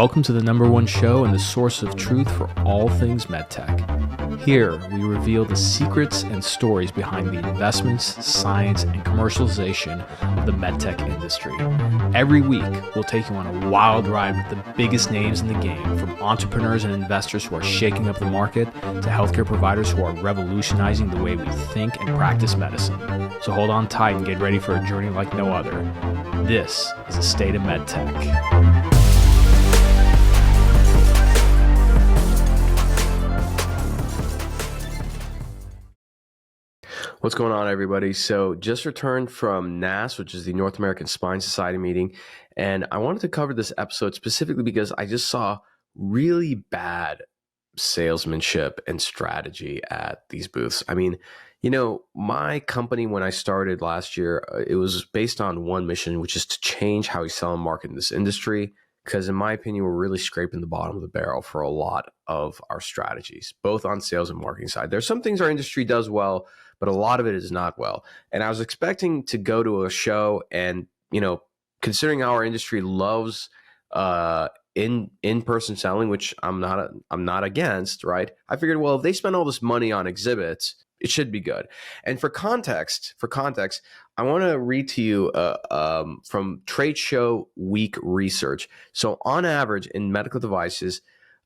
Welcome to the #1 show and the source of truth for all things MedTech. Here, we reveal the secrets and stories behind the investments, science, and commercialization of the MedTech industry. Every week, we'll take you on a wild ride with the biggest names in the game, from entrepreneurs and investors who are shaking up the market to healthcare providers who are revolutionizing the way we think and practice medicine. So hold on tight and get ready for a journey like no other. This is the State of MedTech. What's going on, everybody? So just returned from NASS, which is the North American Spine Society meeting. And I wanted to cover this episode specifically because I just saw really bad salesmanship and strategy at these booths. I mean, my company, when I started last year, it was based on one mission, which is to change how we sell and market in this industry. Because in my opinion, we're really scraping the bottom of the barrel for a lot of our strategies, both on sales and marketing side. There's some things our industry does well, but a lot of it is not well. And I was expecting to go to a show and, considering our industry loves in-person selling, which I'm not against, right? I figured, well, if they spend all this money on exhibits, it should be good. And for context, I want to read to you from Trade Show Week research. So on average, in medical devices,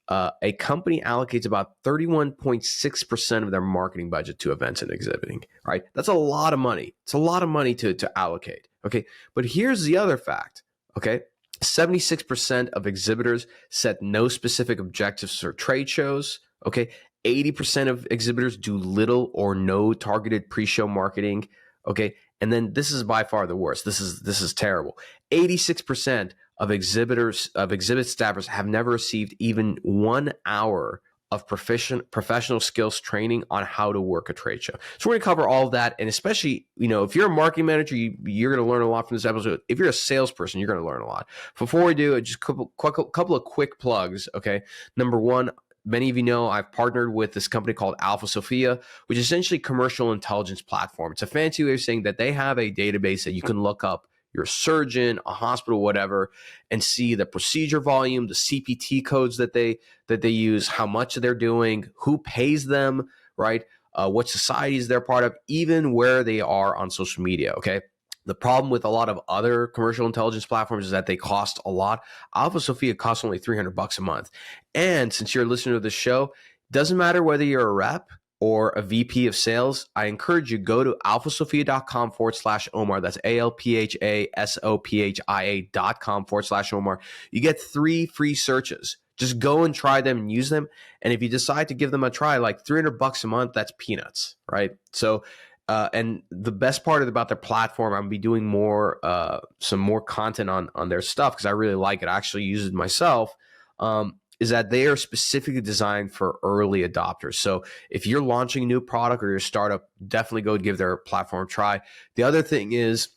a company allocates about 31.6% of their marketing budget to events and exhibiting, right? That's a lot of money. It's a lot of money to allocate, okay? But here's the other fact, okay? 76% of exhibitors set no specific objectives for trade shows, okay? 80% of exhibitors do little or no targeted pre-show marketing, okay? And then this is by far the worst. This is terrible. 86% of exhibit staffers have never received even 1 hour of professional skills training on how to work a trade show. So we're going to cover all of that. And especially, if you're a marketing manager, you're going to learn a lot from this episode. If you're a salesperson, you're going to learn a lot. Before we do, just a couple of quick plugs, okay? Number one, many of you know I've partnered with this company called Alpha Sophia, which is essentially a commercial intelligence platform. It's a fancy way of saying that they have a database that you can look up your surgeon, a hospital, whatever, and see the procedure volume, the CPT codes that they use, how much they're doing, who pays them, right? What societies they're part of, even where they are on social media, okay? The problem with a lot of other commercial intelligence platforms is that they cost a lot. Alpha Sophia costs only $300 a month. And since you're listening to this show, doesn't matter whether you're a rep or a VP of sales, I encourage you go to alphasophia.com/Omar. That's ALPHASOPHIA.com/Omar. You get 3 free searches. Just go and try them and use them. And if you decide to give them a try, like $300 a month, that's peanuts, right? So, and the best part about their platform, I'm gonna be doing some more content on their stuff because I really like it. I actually use it myself. Is that they are specifically designed for early adopters. So if you're launching a new product or your startup, definitely go give their platform a try. The other thing is,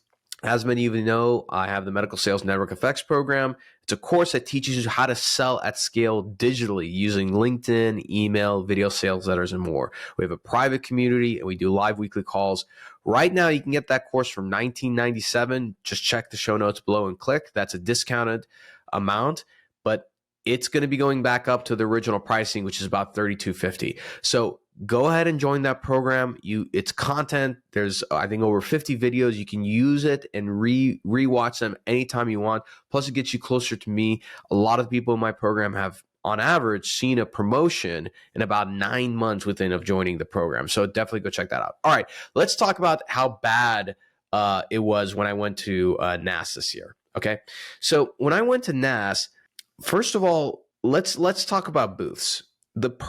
as many of you know, I have the Medical Sales Network Effects program. It's a course that teaches you how to sell at scale digitally using LinkedIn, email, video sales letters, and more. We have a private community and we do live weekly calls. Right now, you can get that course from $19.97. Just check the show notes below and click. That's a discounted amount, but it's going to be going back up to the original pricing, which is about $32.50. So go ahead and join that program. It's content. There's, I think, over 50 videos. You can use it and rewatch them anytime you want. Plus, it gets you closer to me. A lot of people in my program have, on average, seen a promotion in about 9 months of joining the program. So definitely go check that out. All right, let's talk about how bad it was when I went to NASS this year. Okay, so when I went to NASS, first of all, let's talk about booths.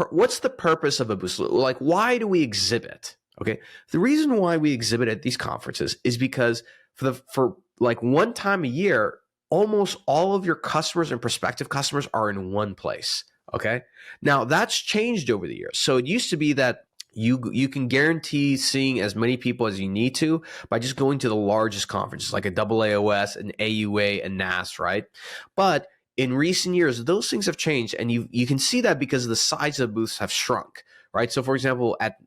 What's the purpose of a booth? Like, why do we exhibit? Okay, the reason why we exhibit at these conferences is because for like one time a year, almost all of your customers and prospective customers are in one place. Okay, now that's changed over the years. So it used to be that you can guarantee seeing as many people as you need to by just going to the largest conferences like a AAOS, an AUA, and NASS, right? But in recent years, those things have changed, and you can see that because the size of booths have shrunk, right? So, for example, at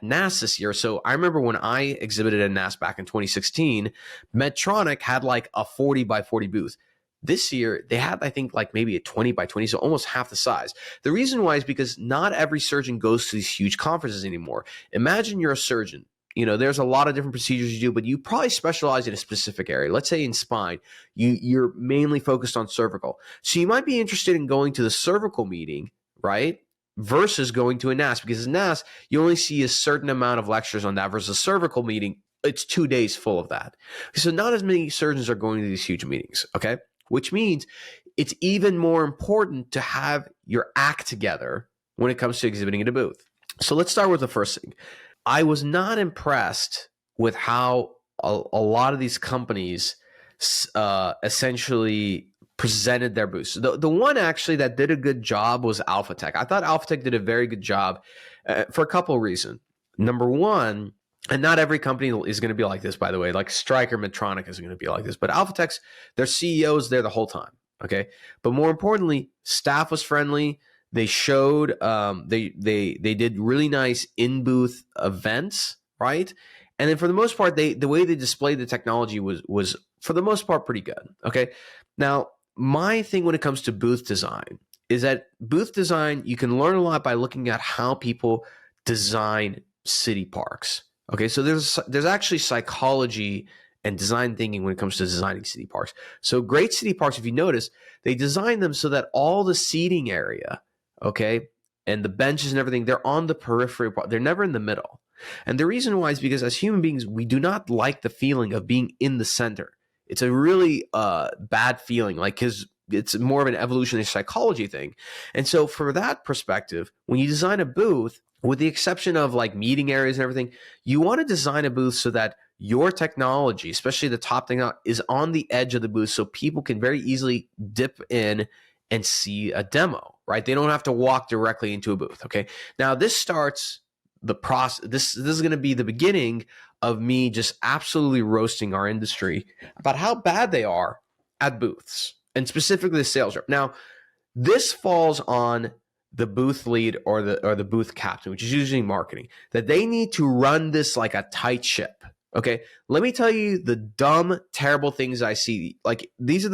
NASS this year, so I remember when I exhibited at NASS back in 2016, Medtronic had like a 40 by 40 booth. This year, they had, I think, like maybe a 20 by 20, so almost half the size. The reason why is because not every surgeon goes to these huge conferences anymore. Imagine you're a surgeon. There's a lot of different procedures you do, but you probably specialize in a specific area. Let's say in spine, you're mainly focused on cervical. So you might be interested in going to the cervical meeting, right? Versus going to a NAS, because NAS, you only see a certain amount of lectures on that versus a cervical meeting. It's 2 days full of that. So not as many surgeons are going to these huge meetings, okay? Which means it's even more important to have your act together when it comes to exhibiting in a booth. So let's start with the first thing. I was not impressed with how a lot of these companies essentially presented their booths. The one actually that did a good job was Alphatech. I thought Alphatech did a very good job for a couple of reasons. Number one, and not every company is going to be like this, by the way. Like Stryker, Medtronic isn't going to be like this, but Alphatech's, their CEO's there the whole time, okay? But more importantly, staff was friendly. They showed, they did really nice in-booth events, right? And then for the most part, the way they displayed the technology was for the most part pretty good, okay? Now, my thing when it comes to booth design is that booth design, you can learn a lot by looking at how people design city parks. Okay, so there's actually psychology and design thinking when it comes to designing city parks. So great city parks, if you notice, they design them so that all the seating area, okay, and the benches and everything, they're on the periphery part. They're never in the middle. And the reason why is because as human beings, we do not like the feeling of being in the center. It's a really bad feeling, like, because it's more of an evolutionary psychology thing. And so for that perspective, when you design a booth, with the exception of like meeting areas and everything, you want to design a booth so that your technology, especially the top thing out, is on the edge of the booth so people can very easily dip in and see a demo, right? They don't have to walk directly into a booth, okay? Now, this starts the process. This is going to be the beginning of me just absolutely roasting our industry about how bad they are at booths, and specifically the sales rep. Now, this falls on the booth lead or the booth captain, which is usually marketing, that they need to run this like a tight ship. Okay, let me tell you the dumb, terrible things I see. Like these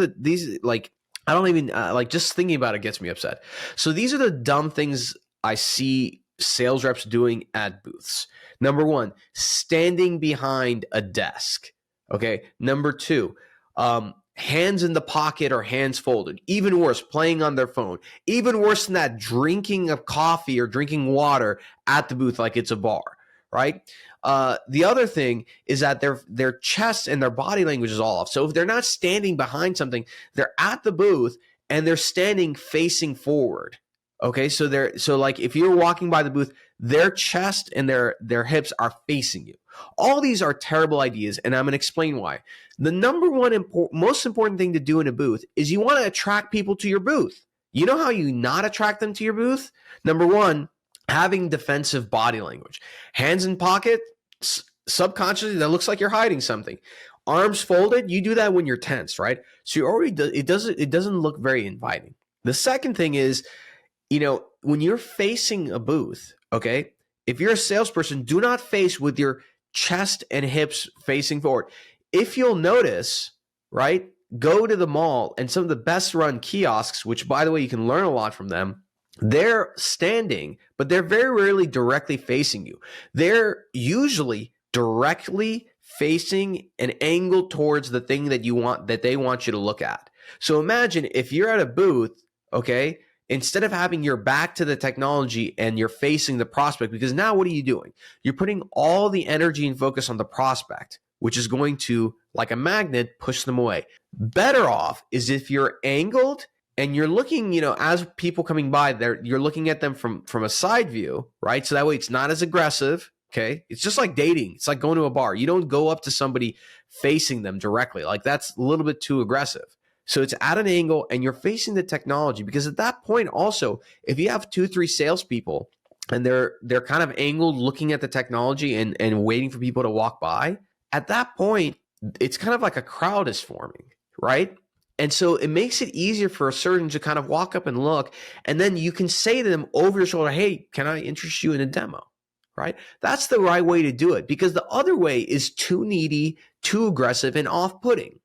like I don't even like just thinking about it gets me upset. So these are the dumb things I see sales reps doing at booths. Number one, standing behind a desk. Okay. Number two, hands in the pocket or hands folded. Even worse, playing on their phone. Even worse than that, drinking a coffee or drinking water at the booth like it's a bar, right? The other thing is that their chest and their body language is all off. So if they're not standing behind something, they're at the booth and they're standing facing forward. Okay, so like if you're walking by the booth, their chest and their hips are facing you. All these are terrible ideas, and I'm going to explain why. The number one most important thing to do in a booth is you want to attract people to your booth. You know how you not attract them to your booth? Number one, having defensive body language. Hands in pocket, subconsciously, that looks like you're hiding something. Arms folded, you do that when you're tense, right? So you already it doesn't look very inviting. The second thing is, when you're facing a booth, okay, if you're a salesperson, do not face with your chest and hips facing forward. If you'll notice, right, go to the mall and some of the best run kiosks, which by the way, you can learn a lot from them, they're standing, but they're very rarely directly facing you. They're usually directly facing an angle towards the thing that they want you to look at. So imagine if you're at a booth, okay, instead of having your back to the technology and you're facing the prospect, because now what are you doing? You're putting all the energy and focus on the prospect, which is going to, like a magnet, push them away. Better off is if you're angled and you're looking, as people coming by there, you're looking at them from a side view, right? So that way it's not as aggressive, okay? It's just like dating. It's like going to a bar. You don't go up to somebody facing them directly. Like that's a little bit too aggressive. So it's at an angle and you're facing the technology, because at that point also, if you have 2-3 salespeople and they're kind of angled looking at the technology and waiting for people to walk by, at that point, it's kind of like a crowd is forming, right? And so it makes it easier for a surgeon to kind of walk up and look, and then you can say to them over your shoulder, hey, can I interest you in a demo, right? That's the right way to do it, because the other way is too needy, too aggressive, and off-putting.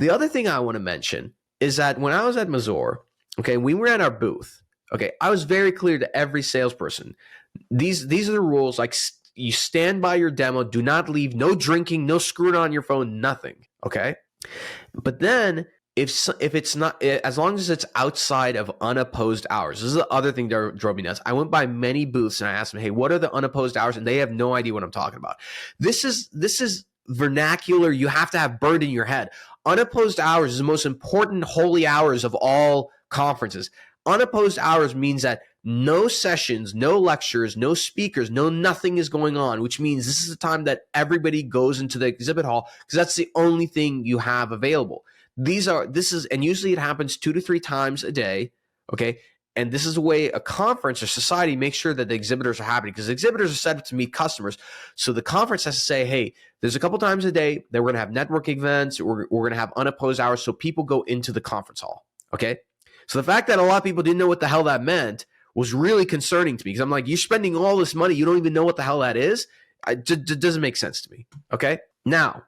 The other thing I want to mention is that when I was at Mazor, okay, we were at our booth. Okay, I was very clear to every salesperson. These are the rules. Like, you stand by your demo, do not leave, no drinking, no screwing on your phone, nothing. Okay, but then if it's not, as long as it's outside of unopposed hours, this is the other thing that drove me nuts. I went by many booths and I asked them, hey, what are the unopposed hours? And they have no idea what I'm talking about. This is vernacular you have to have burned in your head. Unopposed hours is the most important holy hours of all conferences. Unopposed hours means that no sessions, no lectures, no speakers, no nothing is going on, which means this is the time that everybody goes into the exhibit hall because that's the only thing you have available. And usually it happens 2 to 3 times a day, okay? And this is the way a conference or society makes sure that the exhibitors are happy, because exhibitors are set up to meet customers. So the conference has to say, hey, there's a couple times a day that we're going to have networking events, we're going to have unopposed hours, so people go into the conference hall, okay? So the fact that a lot of people didn't know what the hell that meant was really concerning to me, because I'm like, you're spending all this money, you don't even know what the hell that is? It doesn't make sense to me, okay? Now,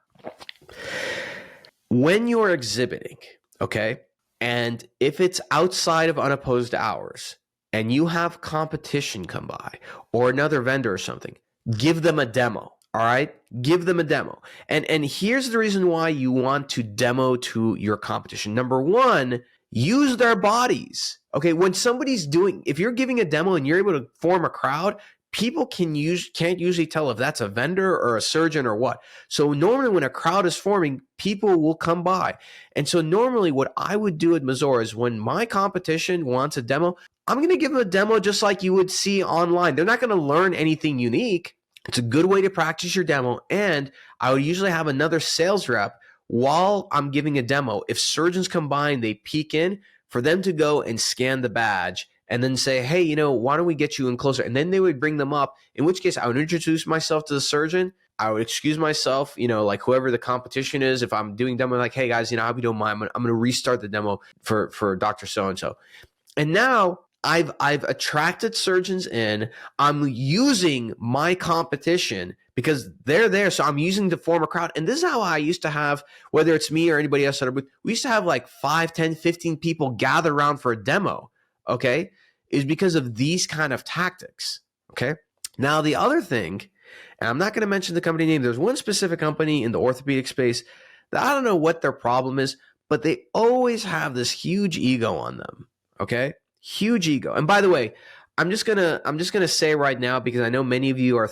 when you're exhibiting, okay, and if it's outside of unopposed hours and you have competition come by or another vendor or something, give them a demo, all right? Give them a demo. And here's the reason why you want to demo to your competition. Number one, use their bodies. Okay, when if you're giving a demo and you're able to form a crowd, people can't usually tell if that's a vendor or a surgeon or what. So normally when a crowd is forming, people will come by. And so normally what I would do at Mazor is when my competition wants a demo, I'm going to give them a demo just like you would see online. They're not going to learn anything unique. It's a good way to practice your demo. And I would usually have another sales rep while I'm giving a demo. If surgeons come by and they peek in, for them to go and scan the badge and then say, hey, why don't we get you in closer? And then they would bring them up, in which case I would introduce myself to the surgeon. I would excuse myself, like whoever the competition is. If I'm doing demo, like, hey guys, I hope you don't mind, I'm going to restart the demo for Dr. So-and-so. And now I've attracted surgeons in. I'm using my competition because they're there. So I'm using to form a crowd. And this is how I used to have, whether it's me or anybody else, we used to have like 5, 10, 15 people gather around for a demo, okay, is because of these kind of tactics, okay? Now, the other thing, and I'm not going to mention the company name, there's one specific company in the orthopedic space that I don't know what their problem is, but they always have this huge ego on them, okay? Huge ego. And by the way, I'm just gonna say right now, because I know many of you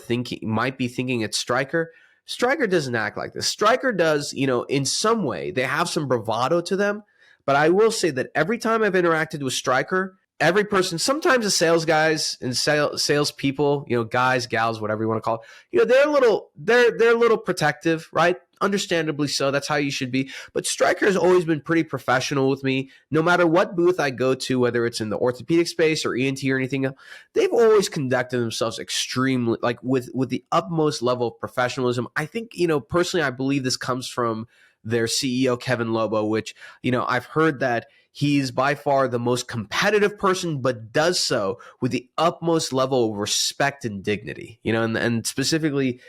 might be thinking it's Stryker. Stryker doesn't act like this. Stryker does, in some way, they have some bravado to them. But I will say that every time I've interacted with Stryker, every person, sometimes the sales guys and sales people, guys, gals, whatever you want to call it, they're a little protective, right? Understandably so. That's how you should be. But Stryker has always been pretty professional with me. No matter what booth I go to, whether it's in the orthopedic space or ENT or anything else, they've always conducted themselves extremely, like with the utmost level of professionalism. I think, personally, I believe this comes from their CEO, Kevin Lobo, which, I've heard that he's by far the most competitive person, but does so with the utmost level of respect and dignity, and specifically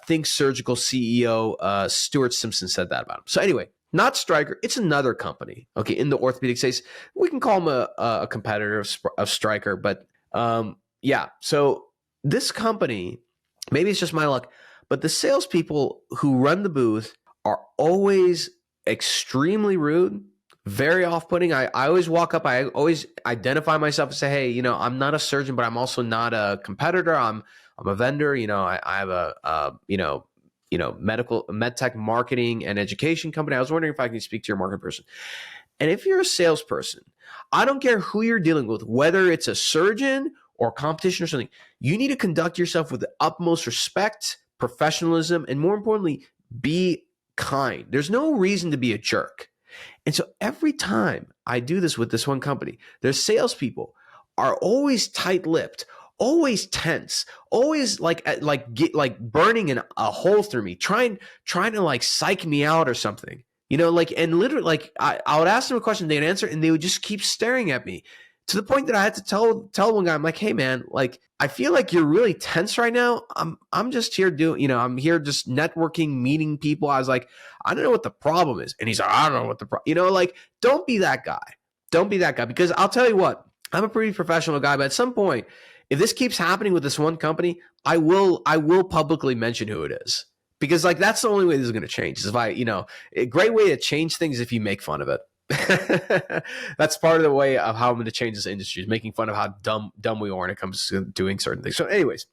Think Surgical CEO Stuart Simpson said that about him. So anyway, not Stryker, it's another company, okay, in the orthopedic space. We can call him a competitor of Stryker, but yeah. So this company, maybe it's just my luck, but the salespeople who run the booth are always extremely rude, very off-putting. I always walk up, I always identify myself and say, hey, I'm not a surgeon, but I'm also not a competitor. I'm a vendor. I have a medical medtech marketing and education company. I was wondering if I can speak to your market person. And if you're a salesperson, I don't care who you're dealing with, whether it's a surgeon or competition or something, you need to conduct yourself with the utmost respect, professionalism, and more importantly, be kind. There's no reason to be a jerk. And so every time I do this with this one company, their salespeople are always tight-lipped, always tense, always like burning a hole through me, trying to like psych me out or something, and literally like I would ask them a question, they'd answer, and they would just keep staring at me. to the point that I had to tell one guy, I'm like, hey man, like I feel like you're really tense right now. I'm just here doing, I'm here just networking, meeting people. I was like, I don't know what the problem is. And he's like, I don't know what the problem, like don't be that guy. Don't be that guy, because I'll tell you what, I'm a pretty professional guy, but at some point, if this keeps happening with this one company, I will publicly mention who it is, because like that's the only way this is going to change. Is if I, a great way to change things is if you make fun of it. That's part of the way of how I'm going to change this industry, is making fun of how dumb we are when it comes to doing certain things. So anyways,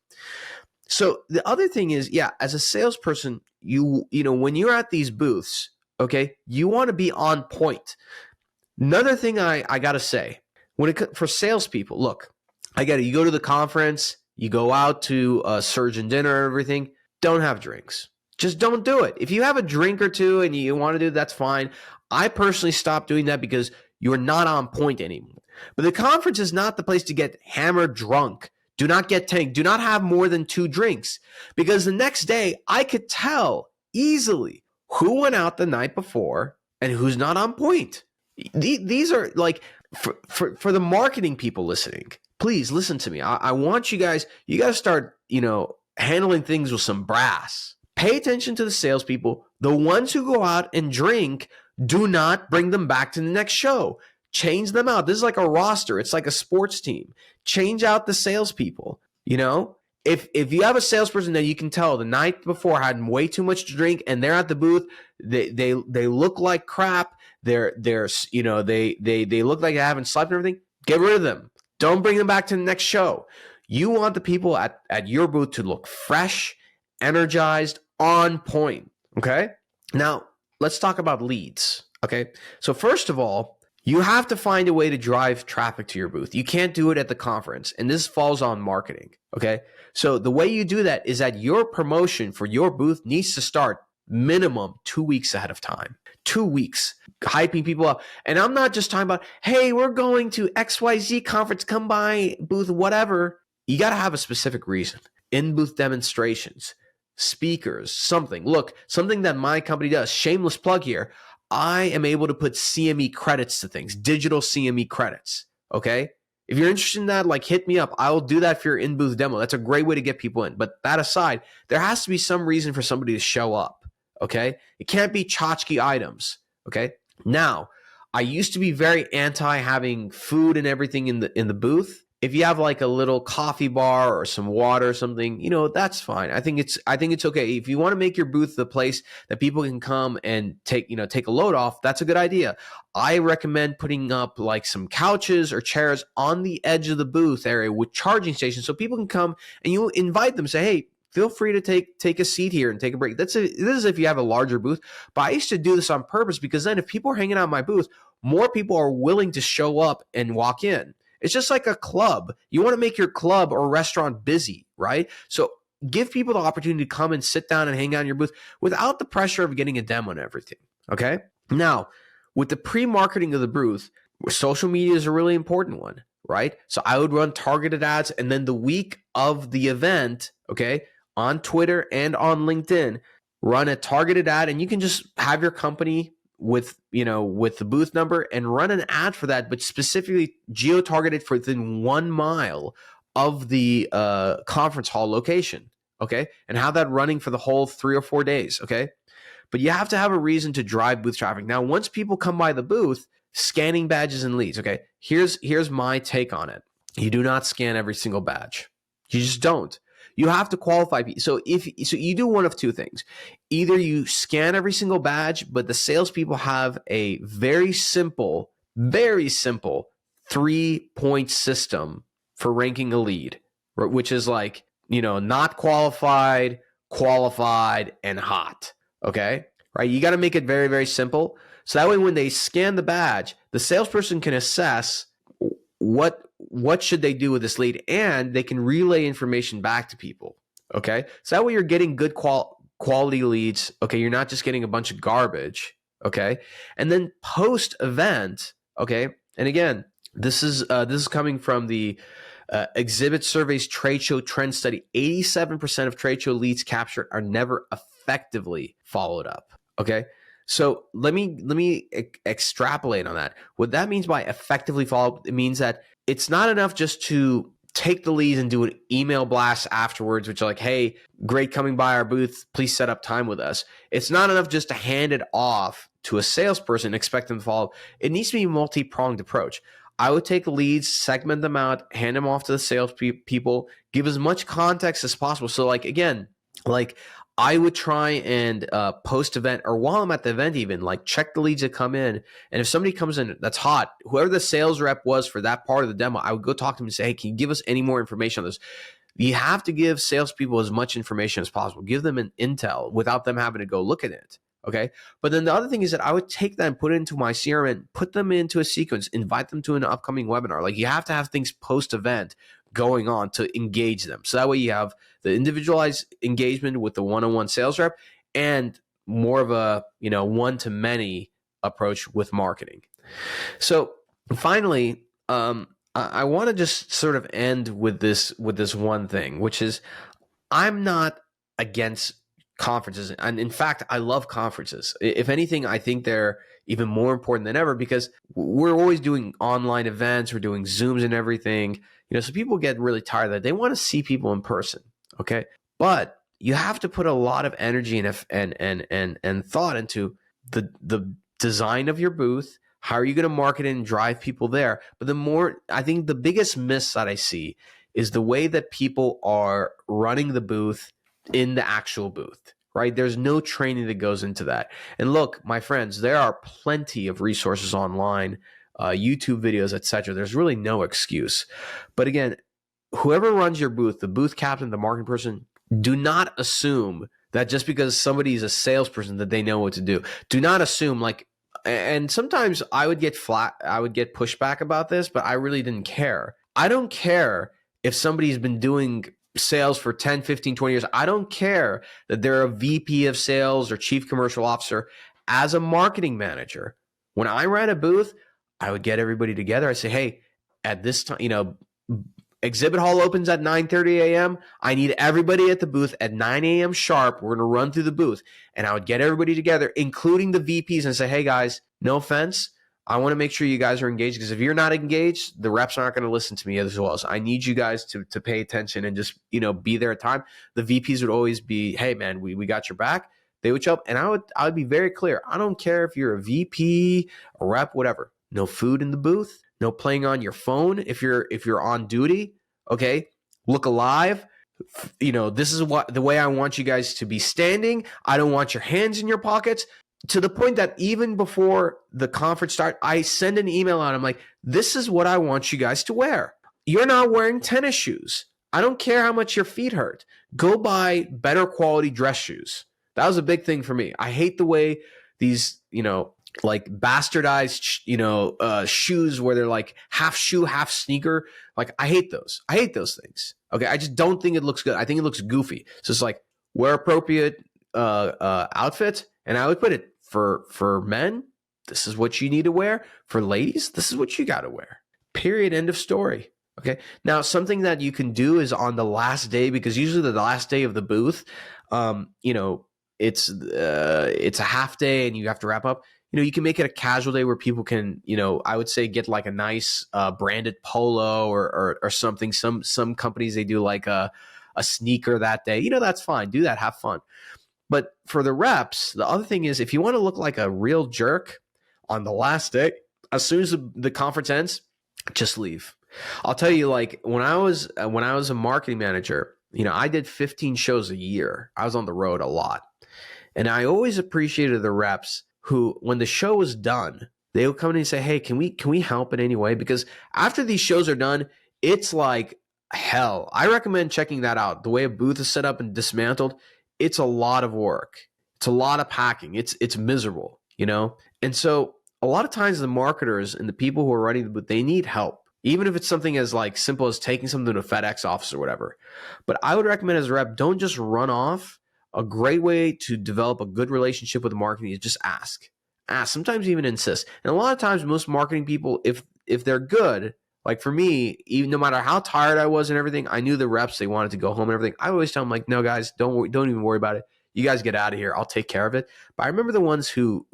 so the other thing is, as a salesperson, when you're at these booths, okay, you want to be on point. Another thing I got to say, for salespeople, look, I get it. You go to the conference, you go out to a surgeon dinner and everything, don't have drinks. Just don't do it. If you have a drink or two and you want to do it, that's fine. I personally stopped doing that because you're not on point anymore. But the conference is not the place to get hammered drunk. Do not get tanked. Do not have more than 2 drinks, because the next day I could tell easily who went out the night before and who's not on point. These are like, for the marketing people listening, please listen to me. I want you guys to start, handling things with some brass. Pay attention to the salespeople. The ones who go out and drink, do not bring them back to the next show. Change them out. This is like a roster. It's like a sports team. Change out the salespeople. If you have a salesperson that you can tell the night before had way too much to drink and they're at the booth, they look like crap. They look like they haven't slept and everything. Get rid of them. Don't bring them back to the next show. You want the people at your booth to look fresh, energized, on point. Okay? Now, let's talk about leads. Okay? So first of all, you have to find a way to drive traffic to your booth. You can't do it at the conference, and this falls on marketing. Okay? So the way you do that is that your promotion for your booth needs to start minimum 2 weeks ahead of time. 2 weeks, hyping people up. And I'm not just talking about, hey, we're going to XYZ conference, come by booth, whatever. You got to have a specific reason. In-booth demonstrations, speakers, something. Look, something that my company does, shameless plug here, I am able to put CME credits to things, digital CME credits, okay? If you're interested in that, like hit me up. I will do that for your in-booth demo. That's a great way to get people in. But that aside, there has to be some reason for somebody to show up, okay? It can't be tchotchke items, okay? Now, I used to be very anti having food and everything in the booth. If you have like a little coffee bar or some water or something, that's fine. I think it's okay. If you want to make your booth the place that people can come and take a load off, that's a good idea. I recommend putting up like some couches or chairs on the edge of the booth area with charging stations so people can come and you invite them, say, hey, feel free to take a seat here and take a break. This is if you have a larger booth. But I used to do this on purpose, because then if people are hanging out in my booth, more people are willing to show up and walk in. It's just like a club. You want to make your club or restaurant busy, right? So give people the opportunity to come and sit down and hang out in your booth without the pressure of getting a demo and everything, okay? Now, with the pre-marketing of the booth, social media is a really important one, right? So I would run targeted ads, and then the week of the event, okay, on Twitter and on LinkedIn, run a targeted ad, and you can just have your company with the booth number and run an ad for that, but specifically geo-targeted for within 1 mile of the conference hall location, okay? And have that running for the whole 3 or 4 days, okay? But you have to have a reason to drive booth traffic. Now, once people come by the booth, scanning badges and leads, okay? Here's my take on it. You do not scan every single badge. You just don't. You have to qualify. So you do one of two things. Either you scan every single badge, but the salespeople have a very simple 3-point system for ranking a lead, which is like, not qualified, qualified, and hot. Okay? Right? You got to make it very, very simple. So that way when they scan the badge, the salesperson can assess what should they do with this lead, and they can relay information back to people, okay? So that way you're getting good quality leads, okay? You're not just getting a bunch of garbage, okay? And then post-event, okay? And again, this is coming from the Exhibit Surveys Trade Show Trend Study. 87% of trade show leads captured are never effectively followed up, okay? So let me extrapolate on that. What that means by effectively follow up, it means that it's not enough just to take the leads and do an email blast afterwards, which are like, hey, great coming by our booth. Please set up time with us. It's not enough just to hand it off to a salesperson and expect them to follow. It needs to be a multi-pronged approach. I would take leads, segment them out, hand them off to the sales people, give as much context as possible. So like, again, like I would try and post-event, or while I'm at the event even, like check the leads that come in. And if somebody comes in that's hot, whoever the sales rep was for that part of the demo, I would go talk to them and say, hey, can you give us any more information on this? You have to give salespeople as much information as possible. Give them an intel without them having to go look at it. Okay. But then the other thing is that I would take that and put it into my CRM and put them into a sequence, invite them to an upcoming webinar. Like you have to have things post-event going on to engage them. So that way you have the individualized engagement with the one-on-one sales rep and more of a, one-to-many approach with marketing. So finally, I want to just sort of end with this one thing, which is I'm not against conferences. And in fact, I love conferences. If anything, I think they're even more important than ever because we're always doing online events. We're doing Zooms and everything. So people get really tired of that. They want to see people in person. Okay. But you have to put a lot of energy and thought into the design of your booth. How are you going to market it and drive people there? But I think the biggest miss that I see is the way that people are running the booth in the actual booth, right? There's no training that goes into that. And look, my friends, there are plenty of resources online, YouTube videos, etc. There's really no excuse. But again, whoever runs your booth, the booth captain, the marketing person, do not assume that just because somebody is a salesperson that they know what to do. Do not assume and sometimes I would get pushback about this, but I really didn't care. I don't care if somebody's been doing sales for 10, 15, 20 years. I don't care that they're a VP of sales or chief commercial officer. As a marketing manager, when I ran a booth, I would get everybody together. I say, hey, at this time, exhibit hall opens at 9:30 a.m. I need everybody at the booth at 9 a.m. sharp. We're going to run through the booth. And I would get everybody together, including the VPs, and say, hey, guys, no offense. I want to make sure you guys are engaged because if you're not engaged, the reps aren't going to listen to me as well. So I need you guys to pay attention and just, be there at time. The VPs would always be, hey, man, we got your back. They would show up. And I would be very clear. I don't care if you're a VP, a rep, whatever. No food in the booth. No playing on your phone if you're on duty. Okay. Look alive. This is the way I want you guys to be standing. I don't want your hands in your pockets. To the point that even before the conference starts, I send an email out. I'm like, this is what I want you guys to wear. You're not wearing tennis shoes. I don't care how much your feet hurt. Go buy better quality dress shoes. That was a big thing for me. I hate the way these, bastardized, shoes where they're like half shoe, half sneaker. Like I hate those. I hate those things. Okay. I just don't think it looks good. I think it looks goofy. So it's like wear appropriate outfit. And I would put it for men, this is what you need to wear. For ladies, this is what you got to wear. Period. End of story. Okay. Now, something that you can do is on the last day, because usually the last day of the booth, it's a half day and you have to wrap up. You can make it a casual day where people can, I would say get like a nice branded polo or something. Some companies, they do like a sneaker that day. That's fine. Do that. Have fun. But for the reps, the other thing is if you want to look like a real jerk on the last day, as soon as the conference ends, just leave. I'll tell you, like when I was a marketing manager, I did 15 shows a year. I was on the road a lot. And I always appreciated the reps who, when the show was done, they would come in and say, hey, can we help in any way? Because after these shows are done, it's like hell. I recommend checking that out. The way a booth is set up and dismantled, it's a lot of work. It's a lot of packing. It's miserable, And so a lot of times the marketers and the people who are running the booth, they need help. Even if it's something as like simple as taking something to a FedEx office or whatever. But I would recommend as a rep, don't just run off. A great way to develop a good relationship with marketing is just ask. Sometimes even insist. And a lot of times most marketing people, if they're good, like for me, even no matter how tired I was and everything, I knew the reps, they wanted to go home and everything. I always tell them like, no guys, don't even worry about it. You guys get out of here. I'll take care of it. But I remember the ones who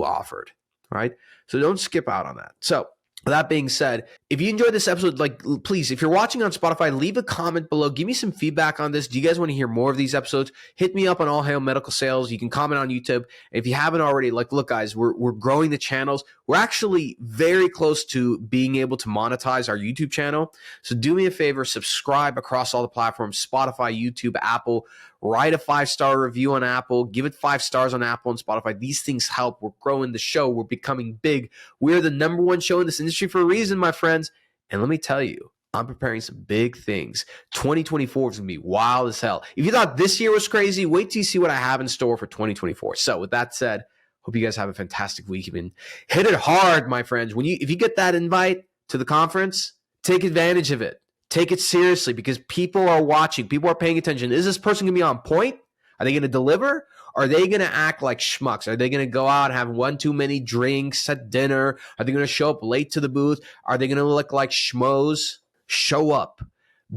offered, right? So don't skip out on that. So that being said, If you enjoyed this episode, like, please, if you're watching on Spotify, leave a comment below. Give me some feedback on this. Do you guys want to hear more of these episodes? Hit me up on All Hail Medical Sales. You can comment on YouTube. If you haven't already, like, look, guys, we're growing the channels. We're actually very close to being able to monetize our YouTube channel. So do me a favor, subscribe across all the platforms, Spotify, YouTube, Apple. Write a 5-star review on Apple. Give it 5 stars on Apple and Spotify. These things help. We're growing the show. We're becoming big. We're the #1 show in this industry for a reason, my friends. And let me tell you, I'm preparing some big things. 2024 is going to be wild as hell. If you thought this year was crazy, wait till you see what I have in store for 2024. So with that said, hope you guys have a fantastic week. Hit it hard, my friends. If you get that invite to the conference, take advantage of it. Take it seriously because people are watching. People are paying attention. Is this person going to be on point? Are they going to deliver? Are they going to act like schmucks? Are they going to go out and have one too many drinks at dinner? Are they going to show up late to the booth? Are they going to look like schmoes? Show up.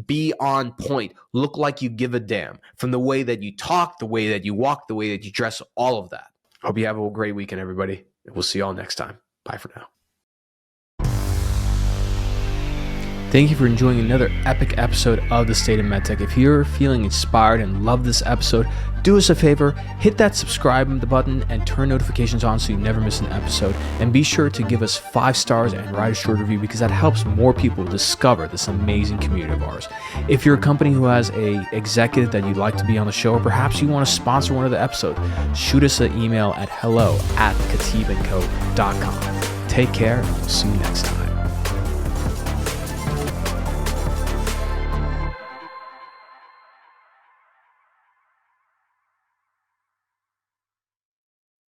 Be on point. Look like you give a damn. From the way that you talk, the way that you walk, the way that you dress, all of that. Hope you have a great weekend, everybody. We'll see you all next time. Bye for now. Thank you for enjoying another epic episode of the State of MedTech. If you're feeling inspired and love this episode, do us a favor, hit that subscribe button and turn notifications on so you never miss an episode. And be sure to give us 5 stars and write a short review because that helps more people discover this amazing community of ours. If you're a company who has a executive that you'd like to be on the show, or perhaps you want to sponsor one of the episodes, shoot us an email at hello@khateebandco.com. Take care and we'll see you next time.